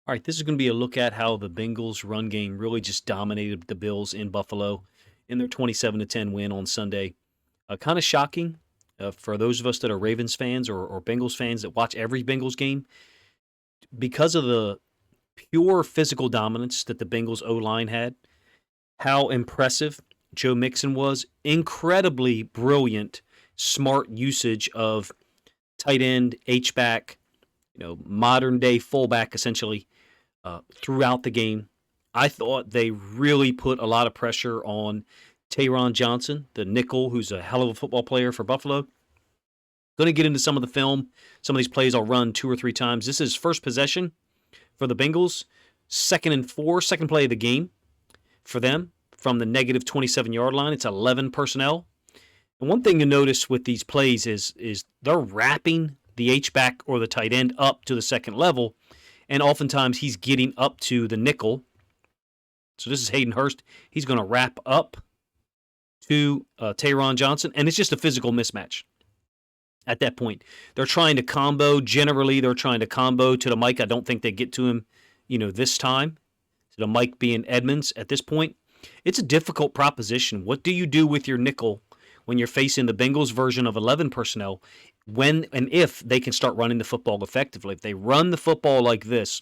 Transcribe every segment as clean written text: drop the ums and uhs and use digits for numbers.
All right, this is going to be a look at how the Bengals run game really just dominated the Bills in Buffalo in their 27-10 win on Sunday. Kind of shocking for those of us that are Ravens fans or Bengals fans that watch every Bengals game because of the pure physical dominance that the Bengals O-line had, how impressive Joe Mixon was, incredibly brilliant, smart usage of tight end, H-back, modern day fullback essentially throughout the game. I thought they really put a lot of pressure on Taron Johnson, the nickel, who's a hell of a football player for Buffalo. Going to get into some of the film. Some of these plays I'll run 2 or 3 times. This is first possession for the Bengals. 2nd and 4, second play of the game for them from the negative 27-yard line. It's 11 personnel. And one thing to notice with these plays is they're wrapping the H-back or the tight end up to the second level, and oftentimes he's getting up to the nickel. So this is Hayden Hurst. He's going to wrap up to Taron Johnson, and it's just a physical mismatch at that point. They're trying to combo. Generally, they're trying to combo to the Mike. I don't think they get to him, this time. So the Mike being Edmonds at this point. It's a difficult proposition. What do you do with your nickel when you're facing the Bengals version of 11 personnel when and if they can start running the football effectively? If they run the football like this,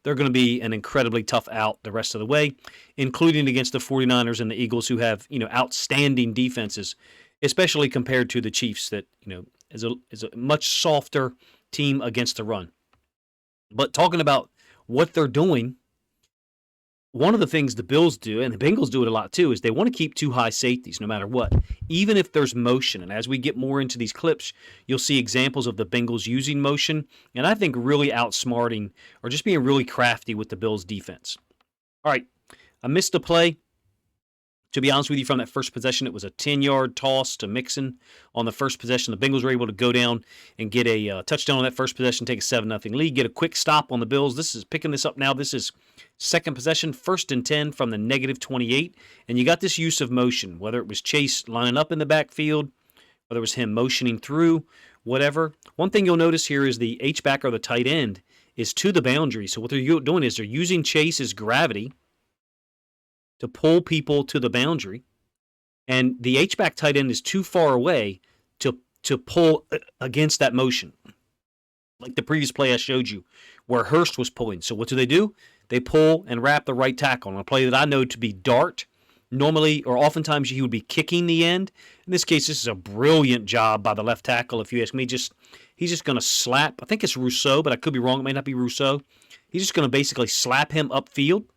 they're going to be an incredibly tough out the rest of the way, including against the 49ers and the Eagles, who have, outstanding defenses, especially compared to the Chiefs that, is a much softer team against the run. But talking about what they're doing, one of the things the Bills do, and the Bengals do it a lot too, is they want to keep 2 high safeties no matter what, even if there's motion. And as we get more into these clips, you'll see examples of the Bengals using motion, and I think really outsmarting or just being really crafty with the Bills' defense. All right, I missed a play. To be honest with you, from that first possession, it was a 10-yard toss to Mixon on the first possession. The Bengals were able to go down and get a touchdown on that first possession, take a 7-0 lead, get a quick stop on the Bills. This is picking this up now. This is second possession, 1st and 10 from the negative 28. And you got this use of motion, whether it was Chase lining up in the backfield, whether it was him motioning through, whatever. One thing you'll notice here is the H-back or the tight end is to the boundary. So what they're doing is they're using Chase's gravity to pull people to the boundary, and the H-back tight end is too far away to pull against that motion, like the previous play I showed you, where Hurst was pulling. So what do? They pull and wrap the right tackle on a play that I know to be dart. Normally, or oftentimes, he would be kicking the end. In this case, this is a brilliant job by the left tackle, if you ask me. He's just going to slap, I think it's Rousseau, but I could be wrong. It may not be Rousseau. He's just going to basically slap him upfield,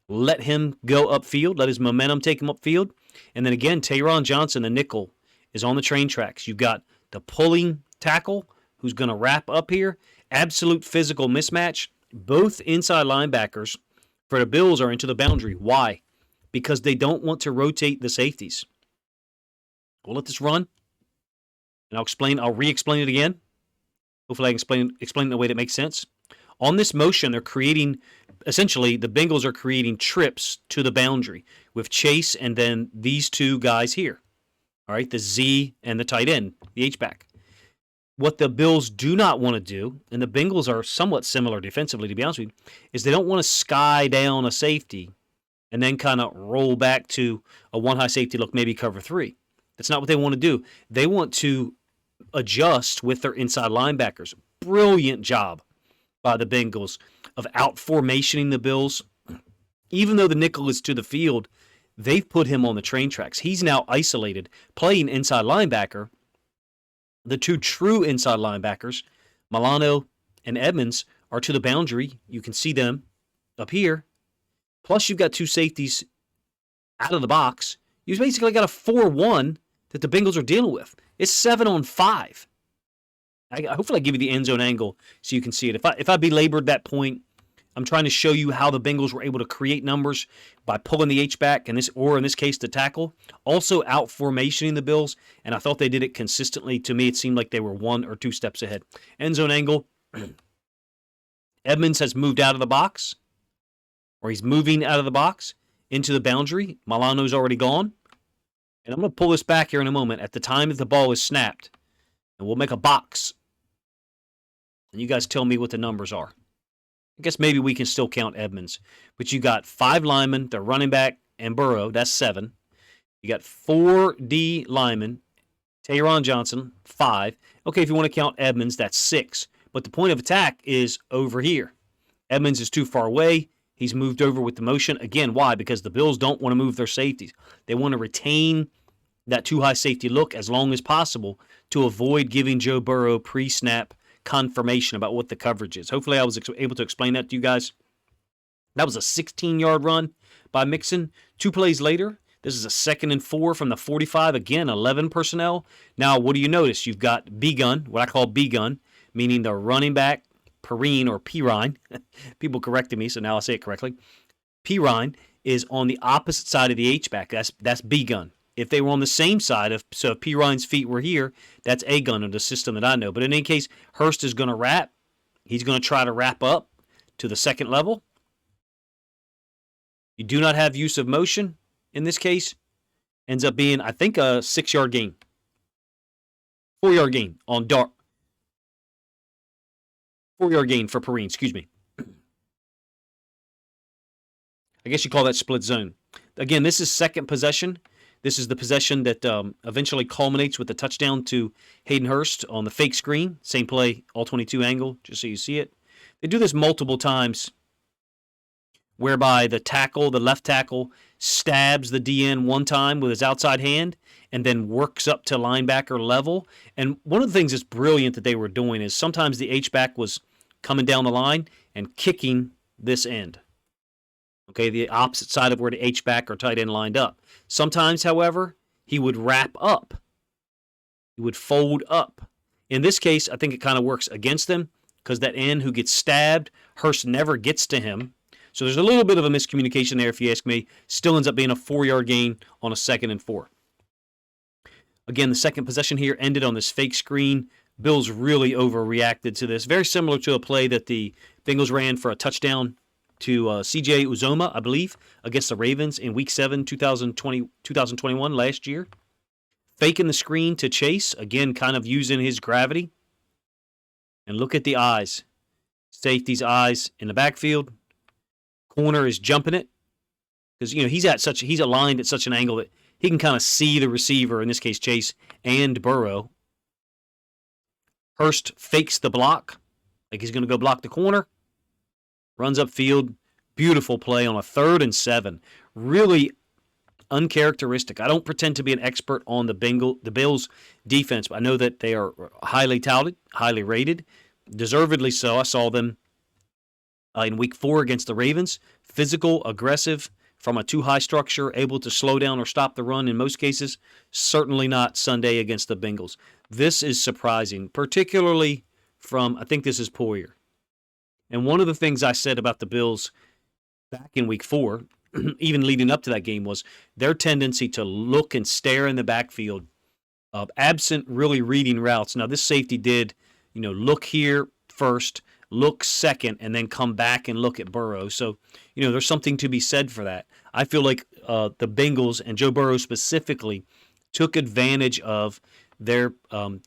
let him go upfield, let his momentum take him upfield. And then again, Taron Johnson, the nickel, is on the train tracks. You've got the pulling tackle who's going to wrap up here. Absolute physical mismatch. Both inside linebackers for the Bills are into the boundary. Why? Because they don't want to rotate the safeties. We'll let this run, and I'll re-explain it again. Hopefully I can explain it in a way that makes sense. On this motion, they're creating, essentially, the Bengals are creating trips to the boundary with Chase and then these 2 guys here. All right, the Z and the tight end, the H-back. What the Bills do not want to do, and the Bengals are somewhat similar defensively, to be honest with you, is they don't want to sky down a safety and then kind of roll back to a 1 high safety look, maybe cover 3. That's not what they want to do. They want to adjust with their inside linebackers. Brilliant job by the Bengals of out-formationing the Bills. Even though the nickel is to the field, they've put him on the train tracks. He's now isolated, playing inside linebacker. The 2 true inside linebackers, Milano and Edmonds, are to the boundary. You can see them up here. Plus, you've got 2 safeties out of the box. You've basically got a 4-1 that the Bengals are dealing with. It's 7-on-5. Hopefully I give you the end zone angle so you can see it. If I belabored that point, I'm trying to show you how the Bengals were able to create numbers by pulling the H-back, in this case, the tackle. Also out-formationing the Bills, and I thought they did it consistently. To me, it seemed like they were 1 or 2 steps ahead. End zone angle. Edmonds has moved out of the box, or he's moving out of the box into the boundary. Milano's already gone. And I'm going to pull this back here in a moment. At the time that the ball is snapped, and we'll make a box. And you guys tell me what the numbers are. I guess maybe we can still count Edmonds. But you got 5 linemen, the running back, and Burrow. That's 7. You got 4 D linemen, Taron Johnson, 5. Okay, if you want to count Edmonds, that's 6. But the point of attack is over here. Edmonds is too far away. He's moved over with the motion. Again, why? Because the Bills don't want to move their safeties. They want to retain that too high safety look as long as possible to avoid giving Joe Burrow pre-snap confirmation about what the coverage is. Hopefully I was able to explain that to you guys. That was a 16-yard run by Mixon. 2 plays later, this is a 2nd and 4 from the 45. Again, 11 personnel. Now, what do you notice? You've got B-gun, what I call B-gun, meaning the running back, Perrine or Pirine. People corrected me, so now I'll say it correctly. Pirine is on the opposite side of the H-back. That's B-gun. If they were on the same side, if Pirine's feet were here, that's A-gun in the system that I know. But in any case, Hurst is going to wrap. He's going to try to wrap up to the second level. You do not have use of motion in this case. Ends up being, I think, a 6-yard gain. 4-yard gain on Dart. 4-yard gain for Perrine, excuse me. I guess you call that split zone. Again, this is second possession. This is the possession that eventually culminates with the touchdown to Hayden Hurst on the fake screen. Same play, all 22 angle, just so you see it. They do this multiple times whereby the left tackle, stabs the DN one time with his outside hand and then works up to linebacker level. And one of the things that's brilliant that they were doing is sometimes the H-back was coming down the line and kicking this end. Okay, the opposite side of where the H-back or tight end lined up. Sometimes, however, he would wrap up. He would fold up. In this case, I think it kind of works against them because that end who gets stabbed, Hurst never gets to him. So there's a little bit of a miscommunication there, if you ask me. Still ends up being a 4-yard gain on a 2nd and 4. Again, the second possession here ended on this fake screen. Bills really overreacted to this. Very similar to a play that the Bengals ran for a touchdown to C.J. Uzoma, I believe, against the Ravens in Week 7, 2021, last year. Faking the screen to Chase, again, kind of using his gravity. And look at the eyes. Safety's eyes in the backfield. Corner is jumping it. Because, he's aligned at such an angle that he can kind of see the receiver, in this case Chase, and Burrow. Hurst fakes the block, like he's going to go block the corner. Runs upfield. Beautiful play on a 3rd and 7. Really uncharacteristic. I don't pretend to be an expert on the Bills' defense, but I know that they are highly touted, highly rated. Deservedly so. I saw them in Week 4 against the Ravens. Physical, aggressive, from a too high structure, able to slow down or stop the run in most cases. Certainly not Sunday against the Bengals. This is surprising, particularly from, I think this is Poyer. And one of the things I said about the Bills back in Week 4, even leading up to that game, was their tendency to look and stare in the backfield, absent really reading routes. Now, this safety did, look here first, look second, and then come back and look at Burrow. So, there's something to be said for that. I feel like the Bengals, and Joe Burrow specifically, took advantage of their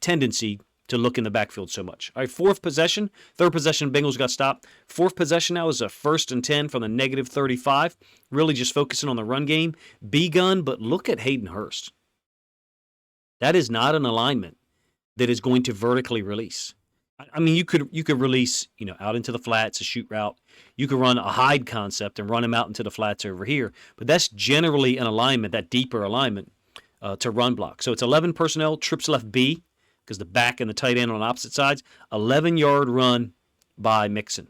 tendency to look in the backfield so much. All right, 4th possession. 3rd possession, Bengals got stopped. 4th possession now is a 1st and 10 from the negative 35. Really just focusing on the run game. B-gun, but look at Hayden Hurst. That is not an alignment that is going to vertically release. I mean, you could release, out into the flats, a shoot route. You could run a hide concept and run him out into the flats over here. But that's generally an alignment, that deeper alignment, to run block. So it's 11 personnel, trips left B, because the back and the tight end on opposite sides. 11-yard run by Mixon.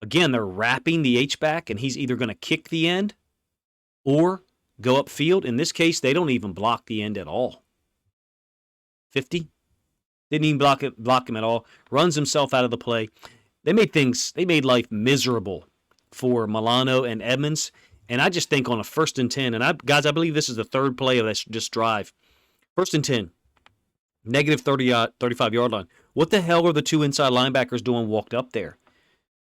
Again, they're wrapping the H-back, and he's either going to kick the end or go upfield. In this case, they don't even block the end at all. 50. Didn't even block him at all. Runs himself out of the play. They made life miserable for Milano and Edmonds. And I just think on a 1st and 10, and I believe this is the 3rd play of this drive. 1st and 10. Negative 35-yard line. What the hell are the 2 inside linebackers doing walked up there?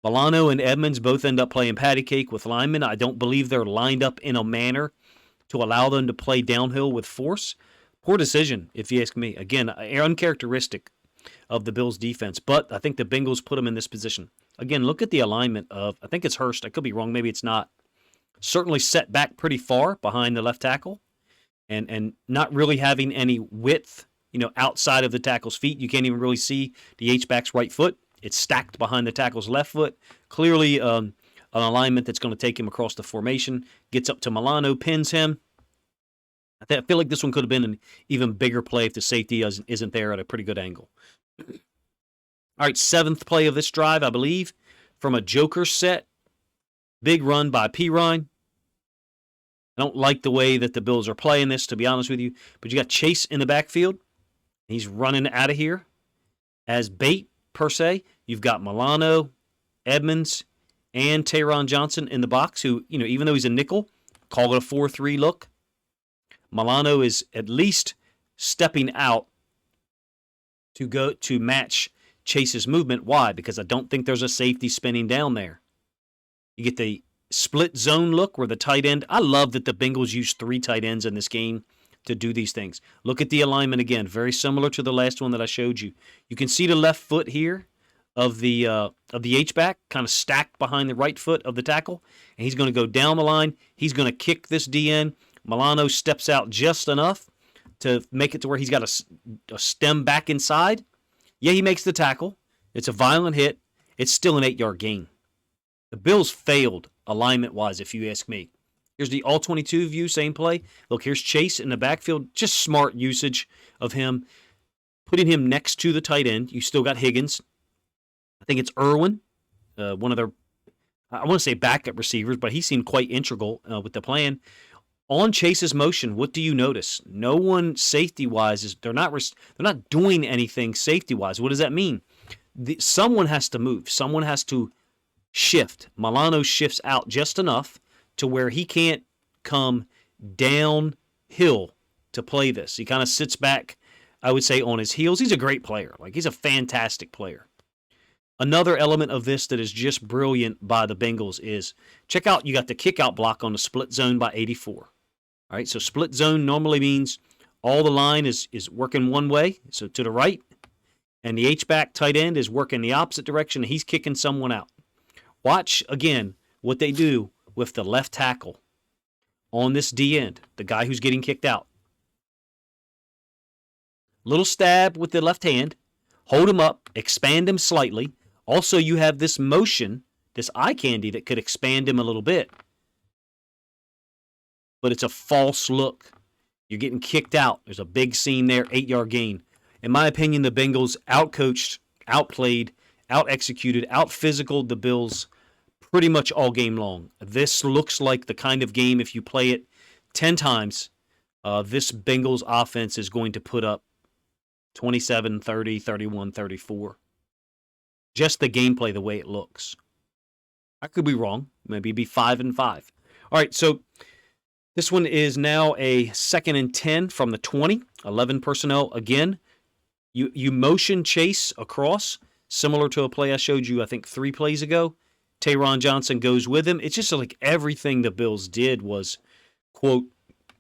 Milano and Edmonds both end up playing patty cake with linemen. I don't believe they're lined up in a manner to allow them to play downhill with force. Poor decision, if you ask me. Again, uncharacteristic of the Bills' defense, but I think the Bengals put them in this position. Again, look at the alignment of, I think it's Hurst. I could be wrong. Maybe it's not. Certainly set back pretty far behind the left tackle and not really having any width, outside of the tackle's feet. You can't even really see the H-back's right foot. It's stacked behind the tackle's left foot. Clearly an alignment that's going to take him across the formation. Gets up to Milano, pins him. I feel like this one could have been an even bigger play if the safety isn't there at a pretty good angle. All right, 7th play of this drive, I believe, from a joker set. Big run by Pirine. I don't like the way that the Bills are playing this, to be honest with you. But you got Chase in the backfield. He's running out of here as bait, per se. You've got Milano, Edmonds, and Taron Johnson in the box, who, even though he's a nickel, call it a 4-3 look. Milano is at least stepping out to go to match Chase's movement. Why? Because I don't think there's a safety spinning down there. You get the split zone look where the tight end, I love that the Bengals use 3 tight ends in this game to do these things. Look at the alignment again, very similar to the last one that I showed you. You can see the left foot here of the H-back kind of stacked behind the right foot of the tackle, and he's going to go down the line. He's going to kick this DN. Milano steps out just enough to make it to where he's got a stem back inside. Yeah, he makes the tackle. It's a violent hit. It's still an 8-yard gain. The Bills failed alignment-wise, if you ask me. Here's the all-22 view, same play. Look, here's Chase in the backfield. Just smart usage of him. Putting him next to the tight end. You still got Higgins. I think it's Irwin, one of their, I want to say backup receivers, but he seemed quite integral with the plan. On Chase's motion, what do you notice? No one safety-wise they're not doing anything safety-wise. What does that mean? Someone has to move. Someone has to shift. Milano shifts out just enough to where he can't come downhill to play this. He kind of sits back, I would say, on his heels. He's a great player. He's a fantastic player. Another element of this that is just brilliant by the Bengals is, check out, you got the kick-out block on the split zone by 84. All right, so split zone normally means all the line is working one way, so to the right, and the H-back tight end is working the opposite direction, and he's kicking someone out. Watch, again, what they do with the left tackle on this D-end, the guy who's getting kicked out. Little stab with the left hand, hold him up, expand him slightly. Also, you have this motion, this eye candy that could expand him a little bit. But it's a false look. You're getting kicked out. There's a big seam there, 8-yard gain. In my opinion, the Bengals outcoached, outplayed, out-executed, out-physicaled the Bills pretty much all game long. This looks like the kind of game, if you play it 10 times, this Bengals offense is going to put up 27, 30, 31, 34. Just the gameplay, the way it looks. I could be wrong. Maybe be 5-5. All right, so this one is now a 2nd and 10 from the 20. 11 personnel again. You motion Chase across, similar to a play I showed you, I think, 3 plays ago. Taron Johnson goes with him. It's just like everything the Bills did was, quote,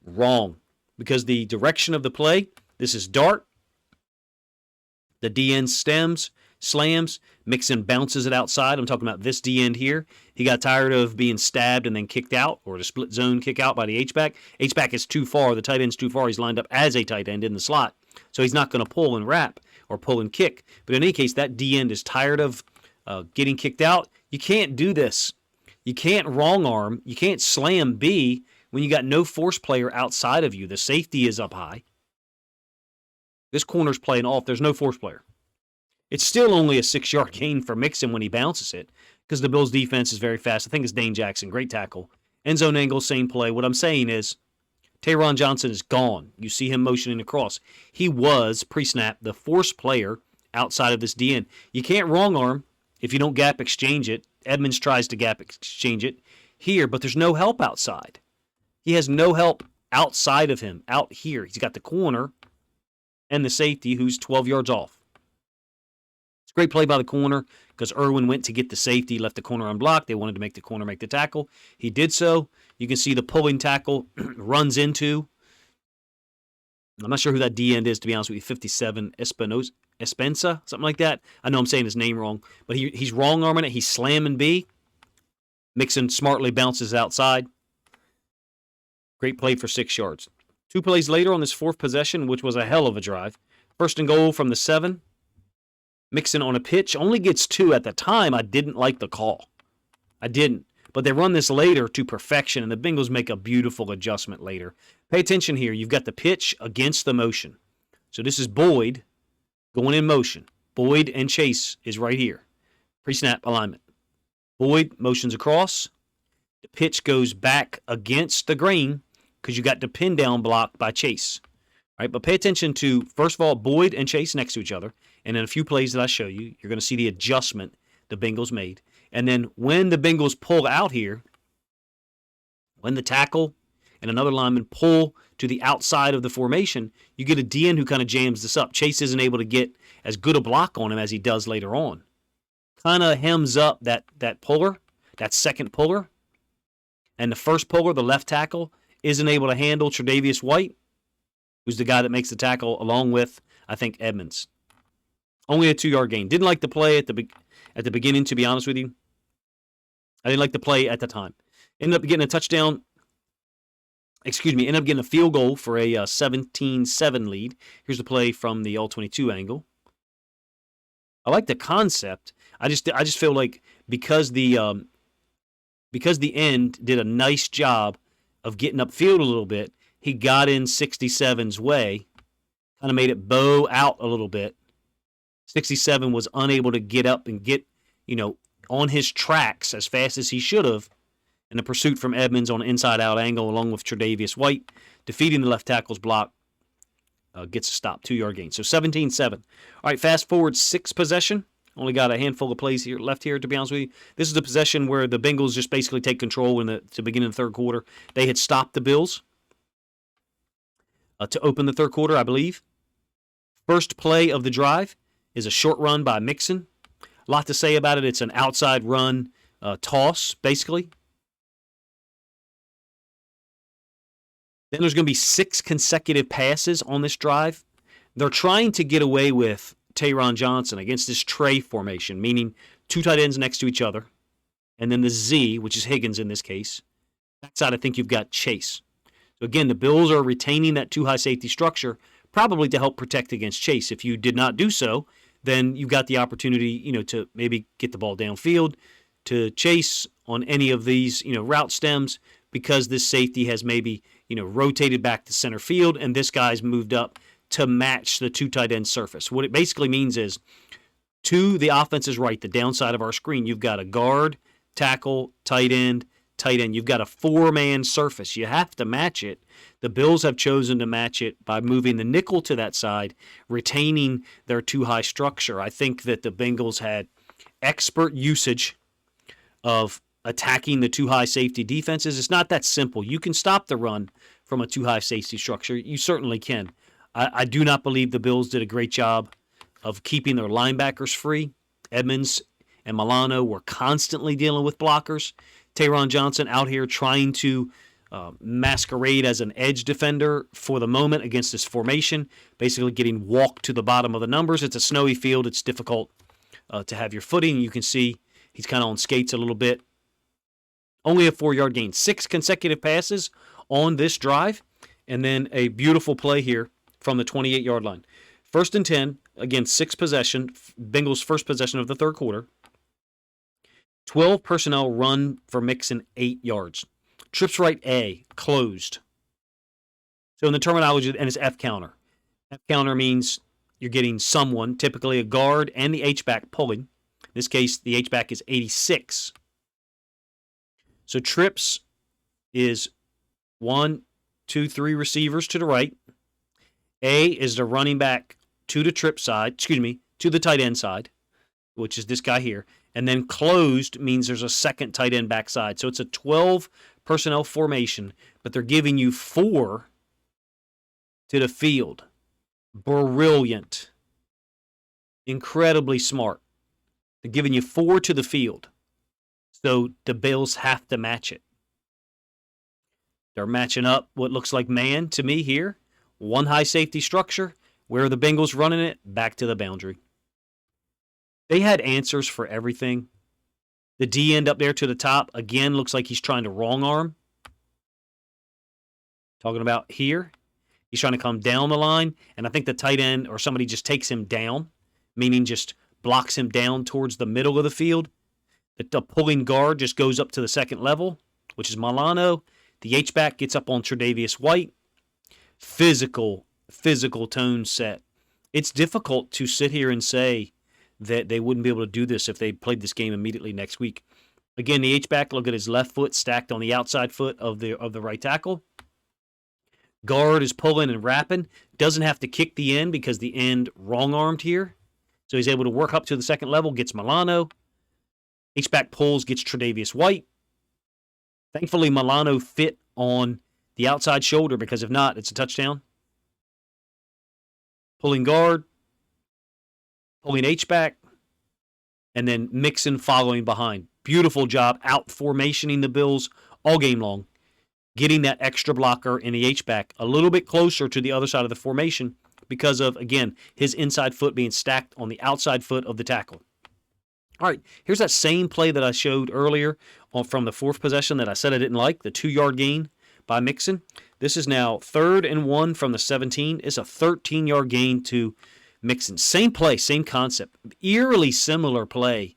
wrong. Because the direction of the play, this is dart. The D-end slams. Mixon bounces it outside. I'm talking about this D-end here. He got tired of being stabbed and then kicked out, or the split zone kick out by the H-back. H-back is too far. The tight end's too far. He's lined up as a tight end in the slot. So he's not going to pull and wrap or pull and kick. But in any case, that D-end is tired of getting kicked out. You can't do this. You can't wrong arm. You can't slam B when you got no force player outside of you. The safety is up high. This corner's playing off. There's no force player. It's still only a 6-yard gain for Mixon when he bounces it because the Bills' defense is very fast. I think it's Dane Jackson. Great tackle. End zone angle, same play. What I'm saying is Taron Johnson is gone. You see him motioning across. He was, pre-snap, the force player outside of this DN. You can't wrong arm if you don't gap exchange it. Edmonds tries to gap exchange it here, but there's no help outside. He has no help outside of him, out here. He's got the corner and the safety who's 12 yards off. It's a great play by the corner because Irwin went to get the safety, left the corner unblocked. They wanted to make the corner make the tackle. He did so. You can see the pulling tackle runs into. I'm not sure who that D-end is, to be honest with you. 57, Espinosa. Espensa, something like that. I know I'm saying his name wrong, but he's wrong arming it. He's slamming B. Mixon smartly bounces outside. Great play for 6 yards. 2 plays later on this fourth possession, which was a hell of a drive. First and goal from the 7. Mixon on a pitch only gets 2. At the time, I didn't like the call. I didn't. But they run this later to perfection, and the Bengals make a beautiful adjustment later. Pay attention here. You've got the pitch against the motion. So this is Boyd going in motion. Boyd and Chase is right here. Pre-snap alignment. Boyd motions across. The pitch goes back against the grain because you got the pin down block by Chase. All right, but pay attention to, first of all, Boyd and Chase next to each other. And in a few plays that I show you, you're going to see the adjustment the Bengals made. And then when the Bengals pull out here, when the tackle and another lineman pull to the outside of the formation, you get a DN who kind of jams this up. Chase isn't able to get as good a block on him as he does later on. Kind of hems up that puller, that second puller. And the first puller, the left tackle, isn't able to handle Tre'Davious White, who's the guy that makes the tackle along with, I think, Edmonds. Only a 2-yard gain. Didn't like the play at the beginning, to be honest with you. I didn't like the play at the time. Ended up getting a touchdown. Ended up getting a field goal for a 17-7 lead. Here's the play from the all-22 angle. I like the concept. I just feel like because the end did a nice job of getting upfield a little bit, he got in 67's way, kind of made it bow out a little bit. 67 was unable to get up and get, on his tracks as fast as he should have. And the pursuit from Edmonds on an inside-out angle along with Tre'Davious White, defeating the left tackle's block, gets a stop, 2-yard gain. So 17-7. All right, fast forward 6 possession. Only got a handful of plays left here, to be honest with you. This is the possession where the Bengals just basically take control to begin in the third quarter. They had stopped the Bills to open the third quarter, I believe. First play of the drive is a short run by Mixon. A lot to say about it. It's an outside run toss, basically. Then there's going to be 6 consecutive passes on this drive. They're trying to get away with Taron Johnson against this tray formation, meaning 2 tight ends next to each other, and then the Z, which is Higgins in this case. Backside, I think you've got Chase. So again, the Bills are retaining that 2 high safety structure, probably to help protect against Chase. If you did not do so, then you've got the opportunity, to maybe get the ball downfield to Chase on any of these, route stems, because this safety has maybe, rotated back to center field, and this guy's moved up to match the 2 tight end surface. What it basically means is, to the offense's right, the downside of our screen, you've got a guard, tackle, tight end. You've got a 4-man surface. You have to match it. The Bills have chosen to match it by moving the nickel to that side, retaining their 2 high structure. I think that the Bengals had expert usage of attacking the 2 high safety defenses. It's not that simple. You can stop the run from a 2 high safety structure. You certainly can. I do not believe the Bills did a great job of keeping their linebackers free. Edmonds and Milano were constantly dealing with blockers. Taron Johnson out here trying to masquerade as an edge defender for the moment against this formation, basically getting walked to the bottom of the numbers. It's a snowy field. It's difficult to have your footing. You can see he's kind of on skates a little bit. Only a 4-yard gain. 6 consecutive passes on this drive, and then a beautiful play here from the 28-yard line. 1st and 10, again, 6 possession, Bengals' first possession of the third quarter. 12 personnel run for Mixon 8 yards. Trips right A, closed. So in the terminology, and it's F counter. F counter means you're getting someone, typically a guard and the H-back pulling. In this case, the H-back is 86. So trips is 1, 2, 3 receivers to the right. A is the running back to the to the tight end side, which is this guy here. And then closed means there's a second tight end backside. So it's a 12 personnel formation, but they're giving you 4 to the field. Brilliant. Incredibly smart. They're giving you 4 to the field. So the Bills have to match it. They're matching up what looks like man to me here. 1 high safety structure Where are the Bengals running it? Back to the boundary. They had answers for everything. The D end up there to the top, again, looks like he's trying to wrong arm. Talking about here. He's trying to come down the line, and I think the tight end or somebody just takes him down, meaning just blocks him down towards the middle of the field. The pulling guard just goes up to the second level, which is Milano. The H-back gets up on Tre'Davious White. Physical tone set. It's difficult to sit here and say that they wouldn't be able to do this if they played this game immediately next week. Again, the H-back, look at his left foot stacked on the outside foot of the right tackle. Guard is pulling and wrapping. Doesn't have to kick the end because the end wrong-armed here. So he's able to work up to the second level, gets Milano. H-back pulls, gets Tre'Davious White. Thankfully, Milano fit on the outside shoulder because if not, it's a touchdown. Pulling guard. Pulling H-back. And then Mixon following behind. Beautiful job out-formationing the Bills all game long. Getting that extra blocker in the H-back a little bit closer to the other side of the formation because of, again, his inside foot being stacked on the outside foot of the tackle. All right, here's that same play that I showed earlier from the fourth possession that I said I didn't like, the 2-yard gain by Mixon. This is now 3rd and 1 from the 17. It's a 13-yard gain to Mixon. Same play, same concept. Eerily similar play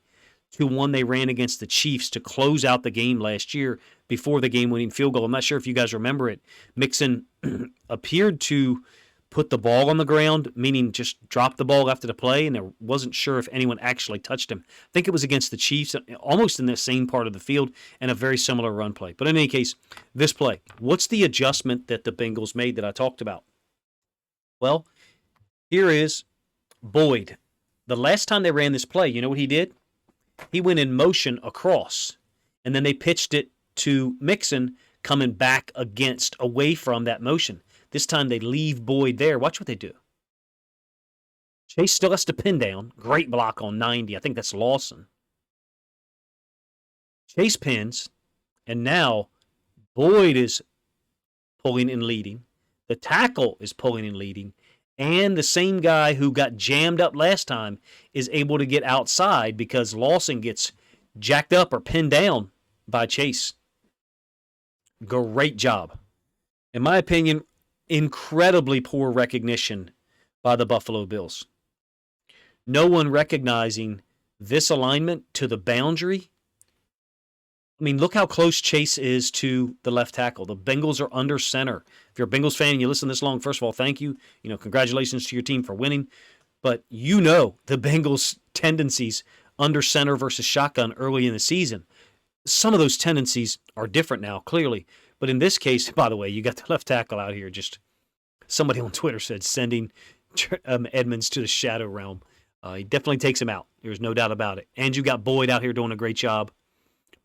to one they ran against the Chiefs to close out the game last year before the game-winning field goal. I'm not sure if you guys remember it. Mixon appeared to put the ball on the ground, meaning just drop the ball after the play, and I wasn't sure if anyone actually touched him. I think it was against the Chiefs, almost in the same part of the field, and a very similar run play. But in any case, this play, what's the adjustment that the Bengals made that I talked about? Well, here is Boyd. The last time they ran this play, you know what he did? He went in motion across, and then they pitched it to Mixon coming back away from that motion. This time they leave Boyd there. Watch what they do. Chase still has to pin down. Great block on 90. I think that's Lawson. Chase pins, and now Boyd is pulling and leading. The tackle is pulling and leading. And the same guy who got jammed up last time is able to get outside because Lawson gets jacked up or pinned down by Chase. Great job. In my opinion, incredibly poor recognition by the Buffalo Bills. No one recognizing this alignment to the boundary. I mean, look how close Chase is to the left tackle. The Bengals are under center. If you're a Bengals fan and you listen this long, first of all, thank you. Congratulations to your team for winning. But the Bengals' tendencies under center versus shotgun early in the season. Some of those tendencies are different now, clearly. But in this case, by the way, you got the left tackle out here. Just somebody on Twitter said sending Edmonds to the shadow realm. He definitely takes him out. There's no doubt about it. And you got Boyd out here doing a great job.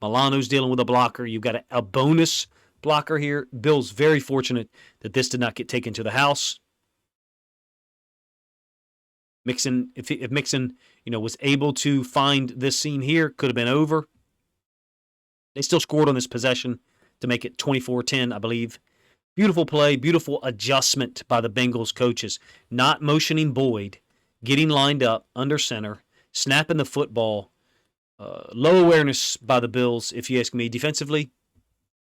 Milano's dealing with a blocker. You've got a bonus blocker here. Bill's very fortunate that this did not get taken to the house. Mixon, if Mixon, was able to find this scene here, could have been over. They still scored on this possession to make it 24-10, I believe. Beautiful play, beautiful adjustment by the Bengals coaches. Not motioning Boyd, getting lined up under center, snapping the football. Low awareness by the Bills, if you ask me. Defensively,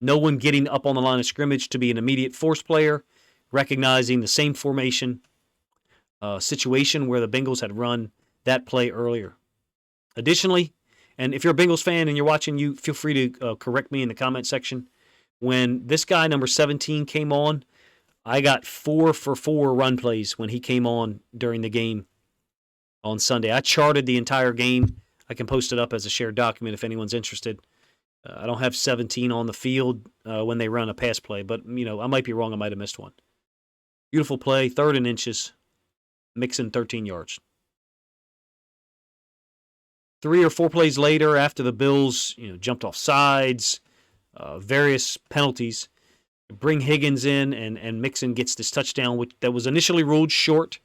no one getting up on the line of scrimmage to be an immediate force player, recognizing the same formation situation where the Bengals had run that play earlier. Additionally, and if you're a Bengals fan and you're watching, you feel free to correct me in the comment section. When this guy, number 17, came on, I got 4 for 4 run plays when he came on during the game on Sunday. I charted the entire game. I can post it up as a shared document if anyone's interested. I don't have 17 on the field when they run a pass play, but I might be wrong. I might have missed one. Beautiful play, 3rd and inches. Mixon 13 yards. 3 or 4 plays later, after the Bills jumped off sides, various penalties, bring Higgins in, and Mixon gets this touchdown, that was initially ruled short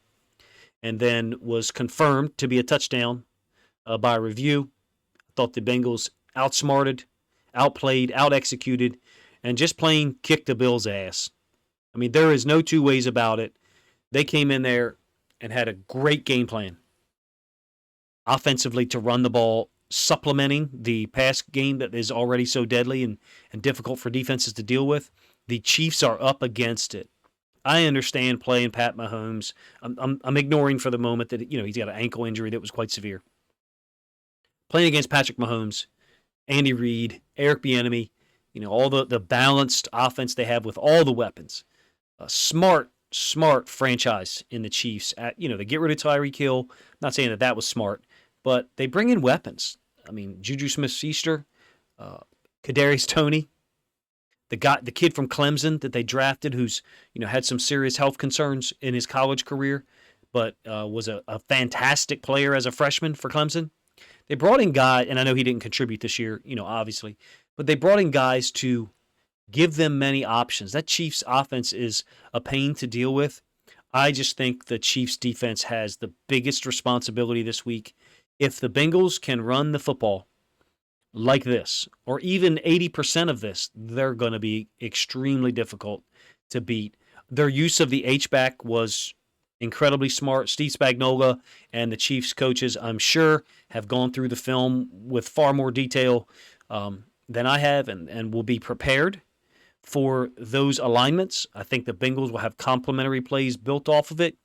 and then was confirmed to be a touchdown by review. I thought the Bengals outsmarted, outplayed, out-executed, and just plain kicked the Bills' ass. I mean, there is no two ways about it. They came in there and had a great game plan offensively to run the ball, supplementing the pass game that is already so deadly and difficult for defenses to deal with. The Chiefs are up against it. I understand playing Pat Mahomes. I'm ignoring for the moment that he's got an ankle injury that was quite severe. Playing against Patrick Mahomes, Andy Reid, Eric Bieniemy, all the balanced offense they have with all the weapons. A smart franchise in the Chiefs. They get rid of Tyreek Hill. I'm not saying that was smart, but they bring in weapons. I mean, Juju Smith-Schuster, Kadarius Toney, the kid from Clemson that they drafted, who's had some serious health concerns in his college career, but was a fantastic player as a freshman for Clemson. They brought in guys, and I know he didn't contribute this year, obviously, but they brought in guys to give them many options. That Chiefs offense is a pain to deal with. I just think the Chiefs defense has the biggest responsibility this week. If the Bengals can run the football like this, or even 80% of this, they're going to be extremely difficult to beat. Their use of the H-back was incredibly smart. Steve Spagnuolo and the Chiefs coaches, I'm sure, have gone through the film with far more detail than I have and will be prepared for those alignments. I think the Bengals will have complementary plays built off of it.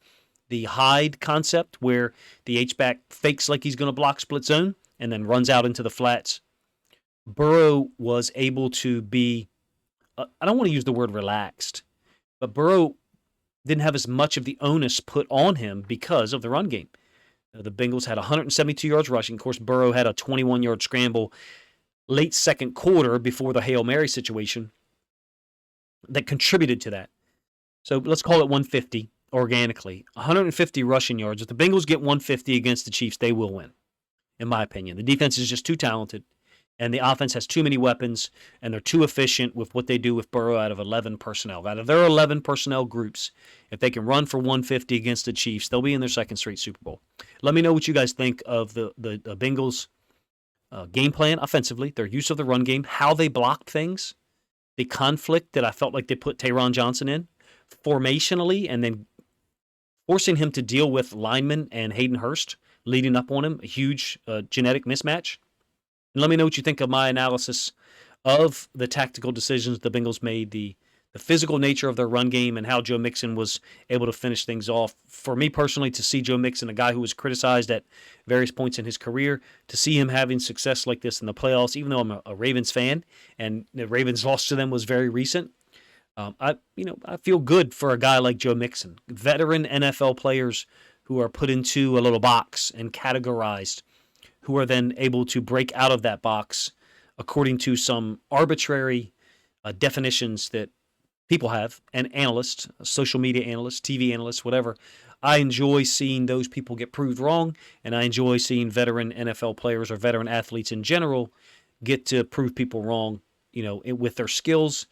The hide concept, where the H-back fakes like he's going to block split zone and then runs out into the flats. Burrow was able to be, I don't want to use the word relaxed, but Burrow didn't have as much of the onus put on him because of the run game. The Bengals had 172 yards rushing. Of course, Burrow had a 21-yard scramble late second quarter before the Hail Mary situation that contributed to that. So let's call it 150 organically. 150 rushing yards. If the Bengals get 150 against the Chiefs, they will win, in my opinion. The defense is just too talented, and the offense has too many weapons, and they're too efficient with what they do with Burrow out of 11 personnel. Out of their 11 personnel groups, if they can run for 150 against the Chiefs, they'll be in their second straight Super Bowl. Let me know what you guys think of the Bengals' game plan offensively, their use of the run game, how they blocked things, the conflict that I felt like they put Taron Johnson in, formationally, and then forcing him to deal with linemen and Hayden Hurst leading up on him, a huge genetic mismatch. And let me know what you think of my analysis of the tactical decisions the Bengals made, the physical nature of their run game, and how Joe Mixon was able to finish things off. For me personally, to see Joe Mixon, a guy who was criticized at various points in his career, to see him having success like this in the playoffs, even though I'm a Ravens fan, and the Ravens' loss to them was very recent, I feel good for a guy like Joe Mixon. Veteran NFL players who are put into a little box and categorized, who are then able to break out of that box according to some arbitrary definitions that people have, and analysts, social media analysts, TV analysts, whatever. I enjoy seeing those people get proved wrong, and I enjoy seeing veteran NFL players or veteran athletes in general get to prove people wrong, with their skills,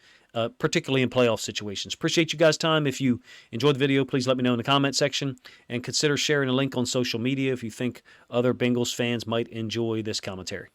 particularly in playoff situations. Appreciate you guys' time. If you enjoyed the video, please let me know in the comment section, and consider sharing a link on social media if you think other Bengals fans might enjoy this commentary.